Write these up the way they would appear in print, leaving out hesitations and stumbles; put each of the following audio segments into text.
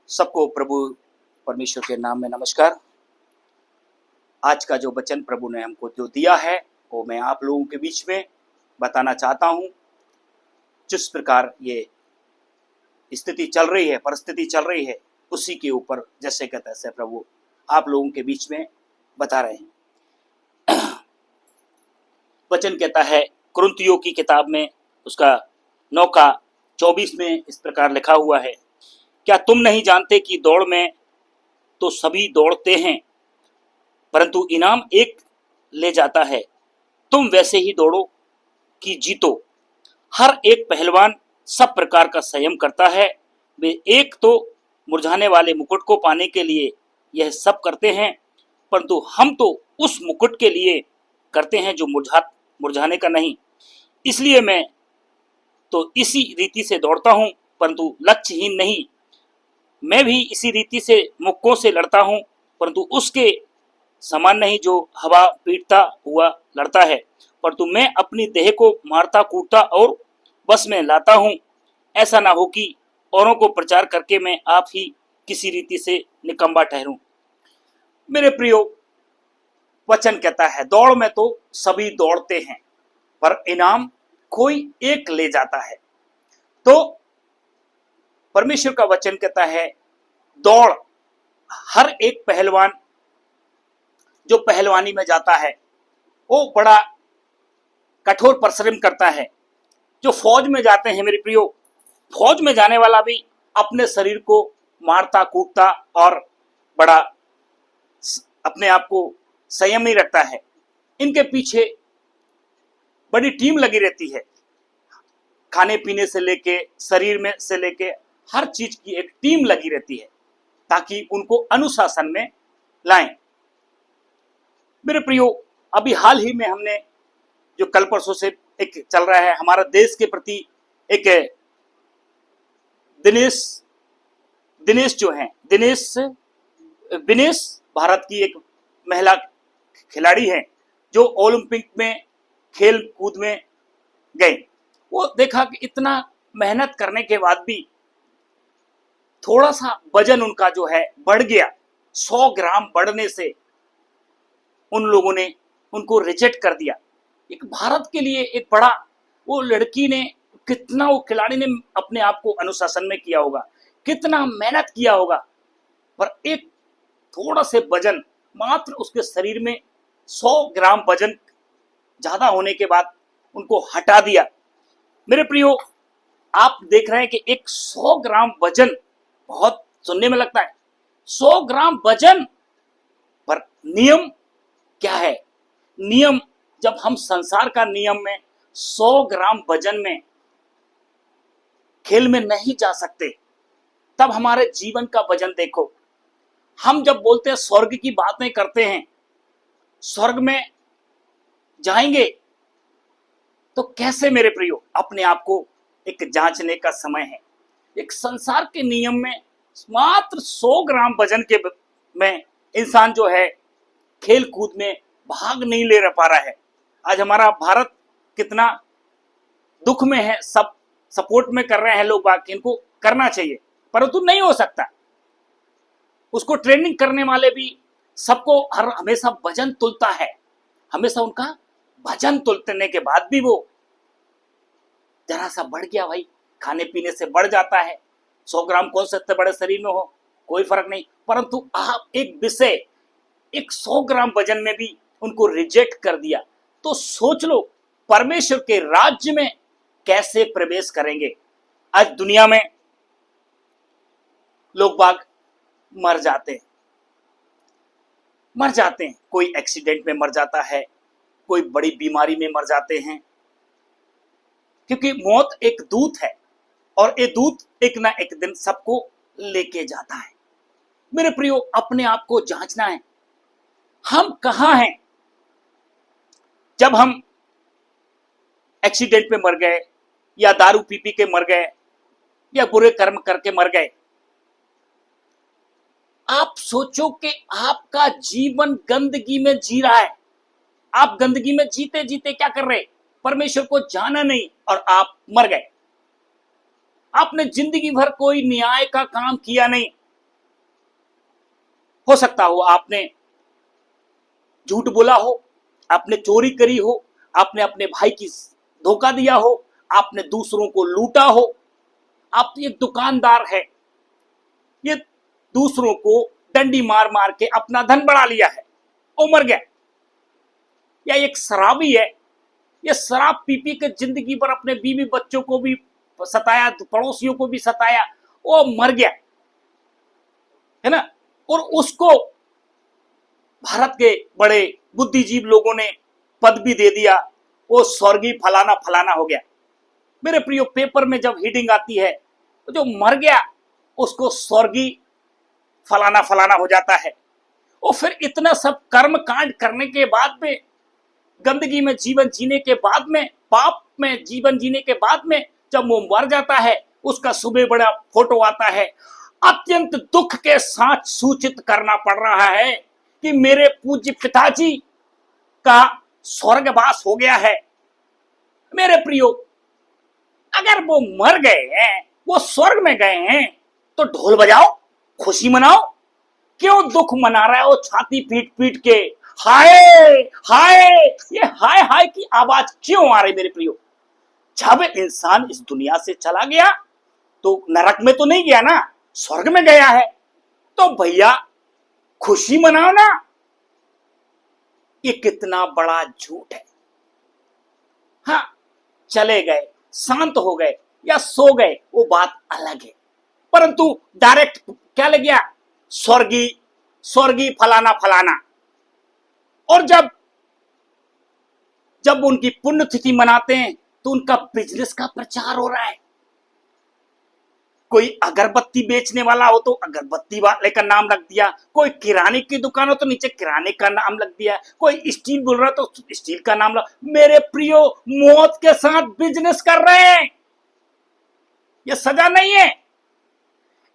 सबको प्रभु परमेश्वर के नाम में नमस्कार। आज का जो वचन प्रभु ने हमको जो दिया है वो मैं आप लोगों के बीच में बताना चाहता हूँ। जिस प्रकार ये स्थिति चल रही है, परिस्थिति चल रही है, उसी के ऊपर जैसे कहते तैसे प्रभु आप लोगों के बीच में बता रहे हैं। वचन कहता है कुरिन्थियों की किताब में उसका 9 का 24 में इस प्रकार लिखा हुआ है, क्या तुम नहीं जानते कि दौड़ में तो सभी दौड़ते हैं परंतु इनाम एक ले जाता है। तुम वैसे ही दौड़ो कि जीतो। हर एक पहलवान सब प्रकार का संयम करता है। वे एक तो मुरझाने वाले मुकुट को पाने के लिए यह सब करते हैं, परंतु हम तो उस मुकुट के लिए करते हैं जो मुरझाने का नहीं। इसलिए मैं तो इसी रीति से दौड़ता हूँ परंतु लक्ष्यहीन नहीं। मैं भी इसी रीति से मुक्कों से लड़ता हूँ परंतु उसके समान नहीं जो हवा पीटता हुआ लड़ता है, परंतु मैं अपनी देह को मारता कूटता और बस में लाता हूँ। ऐसा ना हो कि औरों को प्रचार करके मैं आप ही किसी रीति से निकम्बा ठहरूं। मेरे प्रियो, वचन कहता है दौड़ में तो सभी दौड़ते हैं पर इनाम कोई एक ले जाता है। तो परमेश्वर का वचन कहता है दौड़, हर एक पहलवान जो पहलवानी में जाता है वो बड़ा कठोर परिश्रम करता है। जो फौज में जाते हैं मेरे प्रियो, फौज में जाने वाला भी अपने शरीर को मारता कूटता और बड़ा अपने आप को संयमी रखता है। इनके पीछे बड़ी टीम लगी रहती है, खाने पीने से लेके शरीर में से लेके हर चीज की एक टीम लगी रहती है ताकि उनको अनुशासन में लाएं। मेरे प्रियो, अभी हाल ही में हमने जो कल परसों से एक चल रहा है हमारा देश के प्रति एक दिनेश जो है दिनेश भारत की एक महिला खिलाड़ी है जो ओलंपिक में खेल कूद में गए। वो देखा कि इतना मेहनत करने के बाद भी थोड़ा सा वजन उनका जो है बढ़ गया। 100 ग्राम बढ़ने से उन लोगों ने उनको रिजेक्ट कर दिया। एक भारत के लिए एक बड़ा, वो लड़की ने कितना, वो खिलाड़ी ने अपने आप को अनुशासन में किया होगा, कितना मेहनत किया होगा, पर एक थोड़ा से वजन, मात्र उसके शरीर में 100 ग्राम वजन ज्यादा होने के बाद उनको हटा दिया। मेरे प्रियो, आप देख रहे हैं कि एक 100 ग्राम वजन बहुत सुनने में लगता है, 100 ग्राम वजन, पर नियम क्या है? नियम, जब हम संसार का नियम में 100 ग्राम वजन में खेल में नहीं जा सकते, तब हमारे जीवन का वजन देखो। हम जब बोलते हैं स्वर्ग की बातें करते हैं, स्वर्ग में जाएंगे तो कैसे मेरे प्रियो? अपने आप को एक जांचने का समय है। एक संसार के नियम में मात्र 100 ग्राम वजन के में इंसान जो है खेल कूद में भाग नहीं ले पा रहा है। आज हमारा भारत कितना दुख में है, सब सपोर्ट में कर रहे हैं लोग बात, इनको करना चाहिए परंतु नहीं हो सकता। उसको ट्रेनिंग करने वाले भी सबको हमेशा वजन तुलता है, हमेशा उनका वजन तुलने के बाद भी वो जरा सा बढ़ गया, भाई खाने पीने से बढ़ जाता है। 100 ग्राम कौन से इतने बड़े शरीर में हो, कोई फर्क नहीं, परंतु आप एक विषय, एक 100 ग्राम वजन में भी उनको रिजेक्ट कर दिया। तो सोच लो परमेश्वर के राज्य में कैसे प्रवेश करेंगे। आज दुनिया में लोग बाग मर जाते हैं, कोई एक्सीडेंट में मर जाता है, कोई बड़ी बीमारी में मर जाते हैं, क्योंकि मौत एक दूत है और ये दूत एक ना एक दिन सबको लेके जाता है। मेरे प्रियो, अपने आप को जांचना है, हम कहां हैं। जब हम एक्सीडेंट में मर गए या दारू पी के मर गए या बुरे कर्म करके मर गए, आप सोचो कि आपका जीवन गंदगी में जी रहा है। आप गंदगी में जीते जीते क्या कर रहे? परमेश्वर को जाना नहीं और आप मर गए। आपने जिंदगी भर कोई न्याय का काम किया नहीं, हो सकता हो आपने झूठ बोला हो, आपने चोरी करी हो, आपने अपने भाई की धोखा दिया हो, आपने दूसरों को लूटा हो। आप एक दुकानदार है, ये दूसरों को डंडी मार मार के अपना धन बढ़ा लिया है, वो मर गया। या एक शराबी है, ये शराब पी पी के जिंदगी भर अपने बीवी बच्चों को भी सताया, पड़ोसियों को भी सताया, वो मर गया, है ना। और उसको भारत के बड़े बुद्धिजीवी लोगों ने पद भी दे दिया, वो स्वर्गीय फलाना फलाना हो गया। मेरे प्रियो, पेपर में जब हीडिंग आती है तो जो मर गया उसको स्वर्गीय फलाना फलाना हो जाता है। और फिर इतना सब कर्म कांड करने के बाद में, गंदगी में जीवन जीने के बाद में, पाप में जीवन जीने के बाद में जब वो मर जाता है, उसका सुबह बड़ा फोटो आता है। अत्यंत दुख के साथ सूचित करना पड़ रहा है कि मेरे पूज्य पिताजी का स्वर्गवास हो गया है। मेरे प्रियो, अगर वो मर गए हैं, वो स्वर्ग में गए हैं, तो ढोल बजाओ, खुशी मनाओ। क्यों दुख मना रहा है वो छाती पीट पीट के? हाय हाय, ये हाय हाय की आवाज क्यों आ रही मेरे प्रियो? जब इंसान इस दुनिया से चला गया तो नरक में तो नहीं गया ना, स्वर्ग में गया है, तो भैया खुशी मनाओ ना। ये कितना बड़ा झूठ है। हाँ, चले गए, शांत हो गए या सो गए, वो बात अलग है, परंतु डायरेक्ट क्या लग गया? स्वर्गीय स्वर्गीय फलाना फलाना। और जब जब उनकी पुण्यतिथि मनाते हैं तो उनका बिजनेस का प्रचार हो रहा है। कोई अगरबत्ती बेचने वाला हो तो अगरबत्ती वाले का नाम रख दिया, कोई किराने की दुकान हो तो नीचे किराने का नाम लग दिया, कोई स्टील बोल रहा तो स्टील का नाम लग। मेरे प्रियो, मौत के साथ बिजनेस कर रहे हैं, ये सजा नहीं है।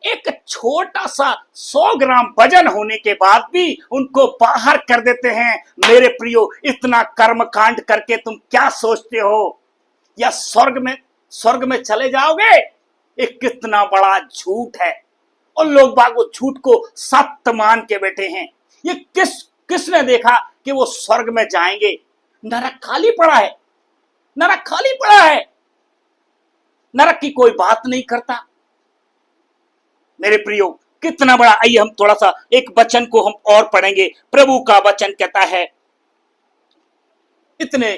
एक छोटा सा 100 ग्राम वजन होने के बाद भी उनको बाहर कर देते हैं। मेरे प्रियो, इतना कर्म कांड करके तुम क्या सोचते हो या स्वर्ग में चले जाओगे? एक कितना बड़ा झूठ है, और लोग बाग वो झूठ को सत्य मान के बैठे हैं। ये किसने देखा कि वो स्वर्ग में जाएंगे? नरक खाली पड़ा है, नरक खाली पड़ा है, नरक की कोई बात नहीं करता। मेरे प्रियो, कितना बड़ा। आइए हम थोड़ा सा एक वचन को हम और पढ़ेंगे। प्रभु का वचन कहता है, इतने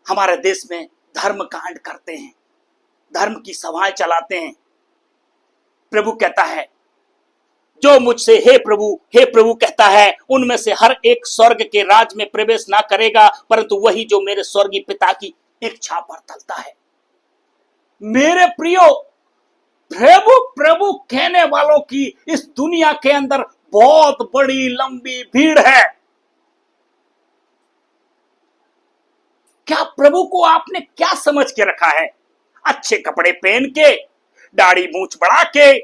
हमारे देश में धर्म कांड करते हैं, धर्म की सभाएं चलाते हैं। प्रभु कहता है, जो मुझसे हे प्रभु कहता है, उनमें से हर एक स्वर्ग के राज में प्रवेश ना करेगा, परंतु वही जो मेरे स्वर्गीय पिता की इच्छा पर चलता है। मेरे प्रियो, प्रभु प्रभु कहने वालों की इस दुनिया के अंदर बहुत बड़ी लंबी भीड़ है। क्या प्रभु को आपने क्या समझ के रखा है? अच्छे कपड़े पहन के, दाढ़ी मूंछ बढ़ा के,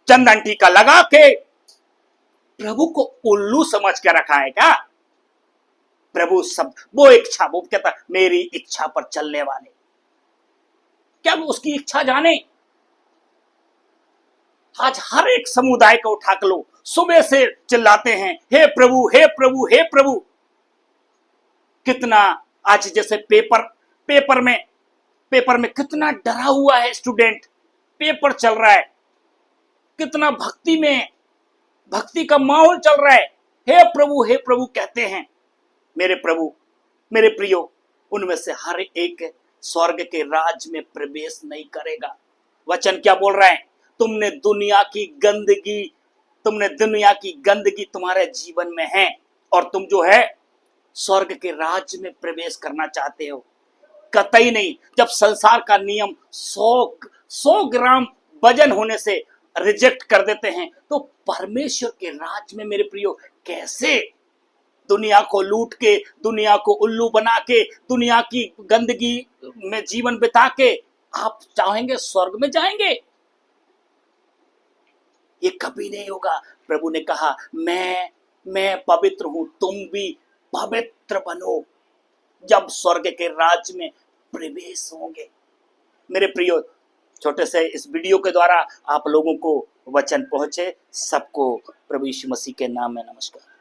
चंदन टीका लगा के प्रभु को उल्लू समझ के रखा है क्या? प्रभु सब वो इच्छा, वो कहता मेरी इच्छा पर चलने वाले। क्या वो उसकी इच्छा जाने? आज हर एक समुदाय को उठा कर लो, सुबह से चिल्लाते हैं, हे प्रभु हे प्रभु हे प्रभु। कितना आज जैसे पेपर में कितना डरा हुआ है स्टूडेंट, पेपर चल रहा है, कितना भक्ति का माहौल चल रहा है। हे प्रभु कहते हैं। मेरे प्रभु, मेरे प्रियो, उनमें से हर एक स्वर्ग के राज में प्रवेश नहीं करेगा। वचन क्या बोल रहा है? तुमने दुनिया की गंदगी तुम्हारे जीवन में है, और तुम जो है स्वर्ग के राज्य में प्रवेश करना चाहते हो। कतई नहीं। जब संसार का नियम 100 ग्राम वजन होने से रिजेक्ट कर देते हैं, तो परमेश्वर के राज्य में मेरे प्रियो कैसे दुनिया को लूट के, दुनिया को उल्लू बना के, दुनिया की गंदगी में जीवन बिता के आप चाहेंगे स्वर्ग में जाएंगे? ये कभी नहीं होगा। प्रभु ने कहा, मैं पवित्र हूं, तुम भी पवित्र बनो जब स्वर्ग के राज्य में प्रवेश होंगे। मेरे प्रियो, छोटे से इस वीडियो के द्वारा आप लोगों को वचन पहुंचे सबको। प्रभु यीशु मसीह के नाम में नमस्कार।